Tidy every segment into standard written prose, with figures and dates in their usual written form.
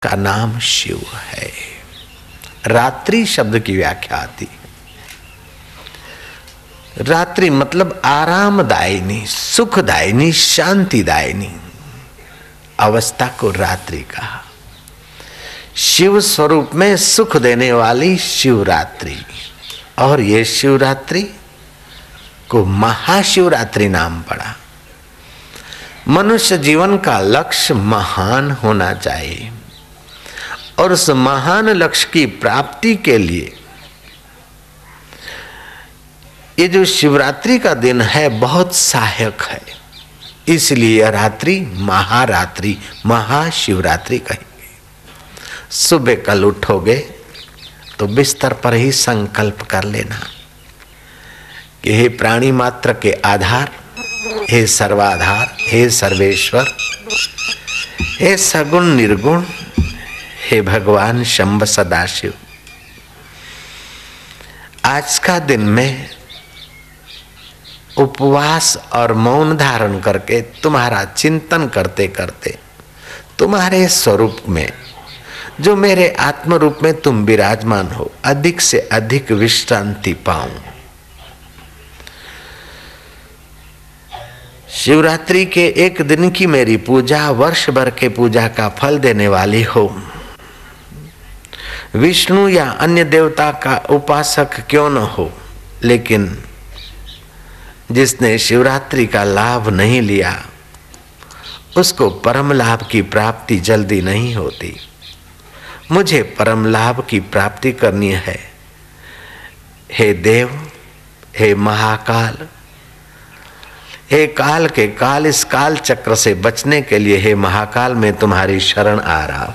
का नाम शिव है। रात्रि शब्द की व्याख्या आती, रात्रि मतलब आरामदायिनी, सुखदायिनी, शांतिदायिनी अवस्था को रात्रि कहा। शिव स्वरूप में सुख देने वाली शिवरात्रि, और ये शिवरात्रि को महाशिवरात्रि नाम पड़ा। मनुष्य जीवन का लक्ष्य महान होना चाहिए, और उस महान लक्ष्य की प्राप्ति के लिए ये जो शिवरात्रि का दिन है बहुत सहायक है। इसलिए यह रात्रि महारात्रि, महाशिवरात्रि कहेंगे। सुबह कल उठोगे तो बिस्तर पर ही संकल्प कर लेना कि हे प्राणी मात्र के आधार, हे सर्वाधार, हे सर्वेश्वर, हे सगुण निर्गुण, हे भगवान शंभ सदाशिव, आज का दिन में उपवास और मौन धारण करके तुम्हारा चिंतन करते करते तुम्हारे स्वरूप में, जो मेरे आत्म रूप में तुम विराजमान हो, अधिक से अधिक विश्रांति पाऊं। शिवरात्रि के एक दिन की मेरी पूजा वर्ष भर के पूजा का फल देने वाली हो। विष्णु या अन्य देवता का उपासक क्यों न हो, लेकिन जिसने शिवरात्रि का लाभ नहीं लिया उसको परम लाभ की प्राप्ति जल्दी नहीं होती। मुझे परम लाभ की प्राप्ति करनी है। हे देव, हे महाकाल, हे काल के काल, इस काल चक्र से बचने के लिए हे महाकाल मैं तुम्हारी शरण आ रहा हूं।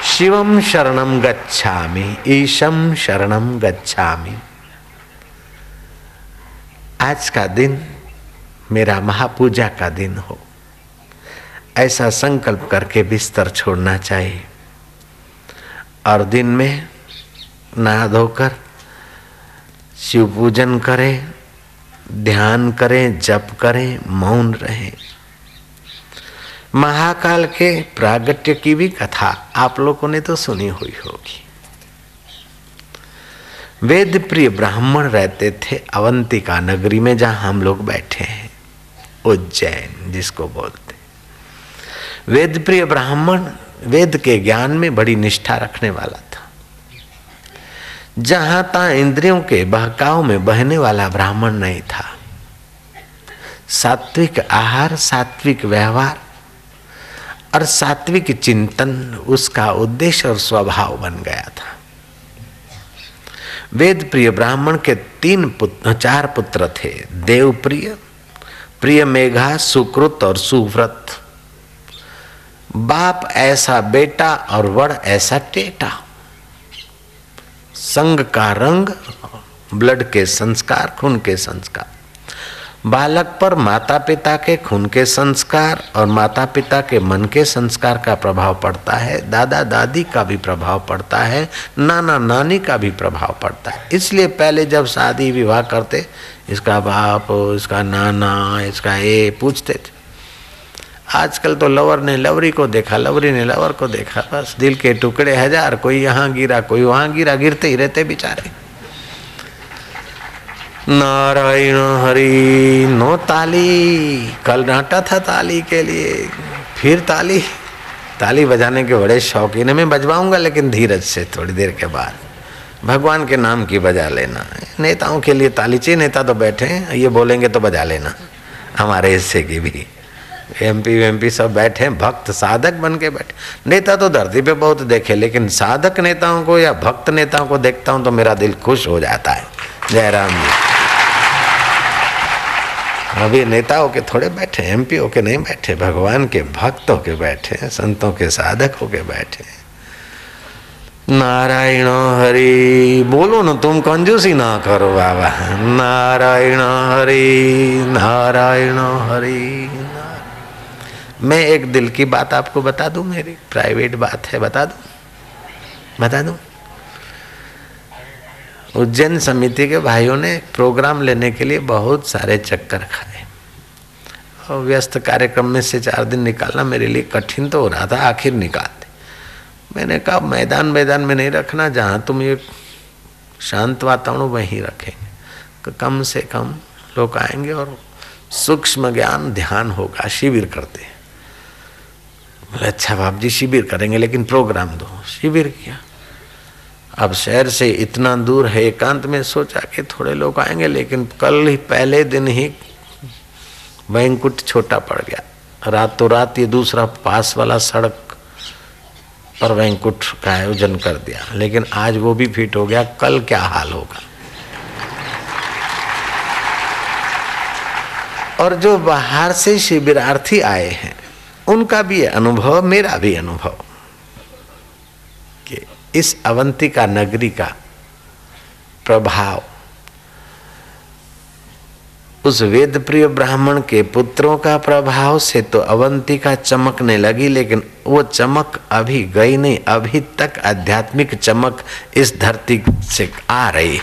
शिवम शरणम गच्छामि, ईशम शरणम गच्छामि। आज का दिन मेरा महापूजा का दिन हो, ऐसा संकल्प करके बिस्तर छोड़ना चाहिए। और दिन में नहा धोकर शिव पूजन करें, ध्यान करें, जप करें, मौन रहें। महाकाल के प्रागट्य की भी कथा आप लोगों ने तो सुनी हुई होगी। वेद प्रिय ब्राह्मण रहते थे अवंतिका नगरी में, जहां हम लोग बैठे हैं, उज्जैन जिसको बोलते। वेद प्रिय ब्राह्मण वेद के ज्ञान में बड़ी निष्ठा रखने वाला था। जहां तहां इंद्रियों के बहकाव में बहने वाला ब्राह्मण नहीं था। सात्विक आहार, सात्विक व्यवहार और सात्विक चिंतन उसका उद्देश्य और स्वभाव बन गया था। वेद प्रिय ब्राह्मण के 4 पुत्र थे, देवप्रिय, प्रिय मेघा, सुकृत और सुव्रत। बाप ऐसा बेटा और वड़ ऐसा टेटा। संग का रंग, ब्लड के संस्कार, खून के संस्कार। बालक पर माता पिता के खून के संस्कार और माता पिता के मन के संस्कार का प्रभाव पड़ता है। दादा दादी का भी प्रभाव पड़ता है, नाना नानी का भी प्रभाव पड़ता है। इसलिए पहले जब शादी विवाह करते, इसका बाप, इसका नाना, इसका ये पूछते थे। आजकल तो लवर ने लवरी को देखा, लवरी ने लवर को देखा, बस दिल के टुकड़े हजार, कोई यहाँ गिरा, कोई वहां गिरा, गिरते ही रहते बेचारे। नारायण हरि। नो ताली, कल डांटा था ताली के लिए, फिर ताली बजाने के बड़े शौकीन है। मैं बजवाऊंगा लेकिन धीरज से, थोड़ी देर के बाद। भगवान के नाम की बजा लेना। नेताओं के लिए ताली चाहिए, नेता तो बैठे हैं, ये बोलेंगे तो बजा लेना। हमारे हिस्से की भी एमपी सब बैठे, भक्त साधक बन के बैठे। नेता तो धरती पे बहुत देखे, लेकिन साधक नेताओं को या भक्त नेताओं को देखता हूं तो मेरा दिल खुश हो जाता है। जयराम जी। अभी नेताओं के थोड़े बैठे, एमपी के नहीं बैठे, भगवान के भक्तों के बैठे, संतों के साधकों के बैठे। नारायण हरि बोलो ना, तुम कंजूसी ना करो बाबा। नारायण हरि, नारायण हरि। मैं एक दिल की बात आपको बता दूं, मेरी प्राइवेट बात है, बता दूं। उज्जैन समिति के भाइयों ने प्रोग्राम लेने के लिए बहुत सारे चक्कर खाए और व्यस्त कार्यक्रम में से 4 दिन निकालना मेरे लिए कठिन तो हो रहा था, आखिर निकाल दे। मैंने कहा मैदान में नहीं रखना, जहाँ तुम ये शांत वातावरण वहीं रखेंगे, कम से कम लोग आएंगे और सूक्ष्म ज्ञान ध्यान होगा, शिविर करते। बोले अच्छा बाप जी शिविर करेंगे, लेकिन प्रोग्राम दो। शिविर किया। अब शहर से इतना दूर है, एकांत में सोचा कि थोड़े लोग आएंगे, लेकिन कल ही पहले दिन ही वैंकुट छोटा पड़ गया। रातों रात ये दूसरा पास वाला सड़क पर वैंकुट का आयोजन कर दिया, लेकिन आज वो भी फिट हो गया। कल क्या हाल होगा। और जो बाहर से शिविरार्थी आए हैं उनका भी अनुभव, मेरा भी अनुभव कि इस अवंतिका नगरी का प्रभाव उस वेद प्रिय ब्राह्मण के पुत्रों का प्रभाव से तो अवंतिका चमकने लगी, लेकिन वो चमक अभी गई नहीं। अभी तक आध्यात्मिक चमक इस धरती से आ रही।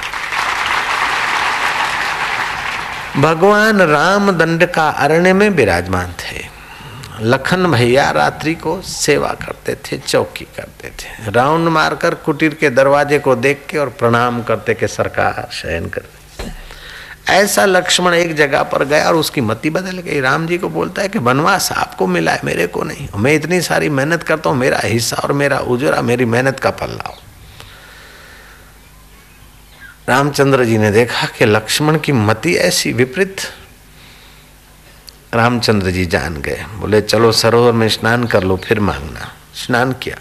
भगवान राम दंड का अरण्य में विराजमान थे। लखन भैया रात्रि को सेवा करते थे, चौकी करते थे। राउंड मारकर कुटीर के दरवाजे को देख के और प्रणाम करते कि सरकार शयन कर। ऐसा लक्ष्मण एक जगह पर गया और उसकी मति बदल गई। राम जी को बोलता है कि वनवास आपको मिला है, मेरे को नहीं। मैं इतनी सारी मेहनत करता हूँ, मेरा हिस्सा और मेरा उजरा मेरी मेहनत का फल लाओ। रामचंद्र जी ने देखा कि लक्ष्मण की मति ऐसी विपरीत। रामचंद्र जी जान गए, बोले चलो सरोवर में स्नान कर लो फिर मांगना। स्नान किया।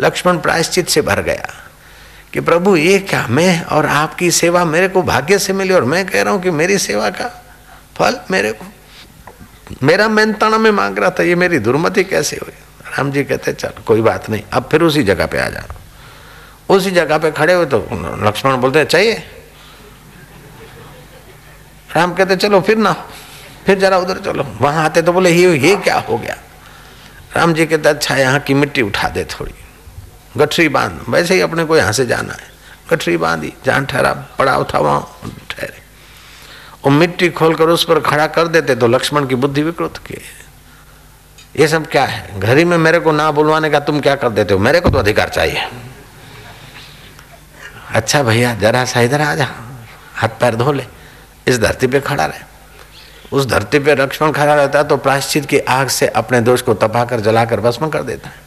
लक्ष्मण प्रायश्चित से भर गया कि प्रभु ये क्या, मैं और आपकी सेवा मेरे को भाग्य से मिली और मैं कह रहा हूं कि मेरी सेवा का फल मेरे को, मेरा मेहनताना में मांग रहा था, ये मेरी दुर्मति कैसे हुई। राम जी कहते चल कोई बात नहीं, अब फिर उसी जगह पे आ जाओ। उसी जगह पे खड़े हुए तो लक्ष्मण बोलते चाहिए। राम कहते चलो फिर ना, फिर जरा उधर चलो। वहां आते तो बोले ये क्या हो गया। राम जी कहते अच्छा यहाँ की मिट्टी उठा दे थोड़ी, गठरी बांध। वैसे ही अपने को यहाँ से जाना है, गठरी बांधी, जहाँ ठहरा पड़ाव था वहां ठहरे। और मिट्टी खोलकर उस पर खड़ा कर देते तो लक्ष्मण की बुद्धि विकृत की, ये सब क्या है, घर ही में मेरे को ना बुलवाने का तुम क्या कर देते हो, मेरे को तो अधिकार चाहिए। अच्छा भैया जरा सा इधर आ जा, हाथ पैर धो ले, इस धरती पे खड़ा रहे। उस धरती पे लक्ष्मण खड़ा रहता है तो प्रायश्चित की आग से अपने दोष को तपाकर जलाकर भस्म कर देता है।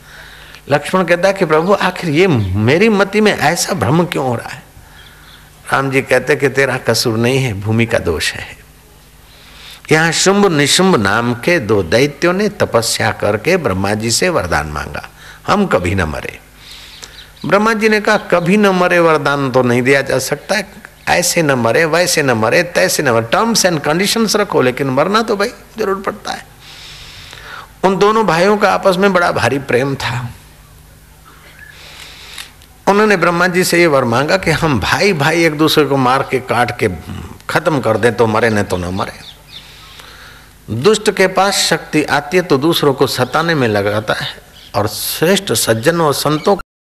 लक्ष्मण कहता है कि प्रभु आखिर ये मेरी मति में ऐसा भ्रम क्यों हो रहा है। राम जी कहते कि तेरा कसूर नहीं है, भूमि का दोष है। यहाँ शुंभ निशुंभ नाम के 2 दैत्यों ने तपस्या करके ब्रह्मा जी से वरदान मांगा, हम कभी न मरे। ब्रह्मा जी ने कहा कभी न मरे वरदान तो नहीं दिया जा सकता है, ऐसे न मरे वैसे न मरे तैसे न मरे, टर्म्स एंड कंडीशंस रखो, लेकिन मरना तो भाई जरूर पड़ता है। उन दोनों भाइयों का आपस में बड़ा भारी प्रेम था। उन्होंने ब्रह्मा जी से ये वर मांगा कि हम भाई भाई एक दूसरे को मार के काट के खत्म कर दें तो मरे, न तो न मरे। दुष्ट के पास शक्ति आती है तो दूसरों को सताने में लगाता है, और श्रेष्ठ सज्जन और संतों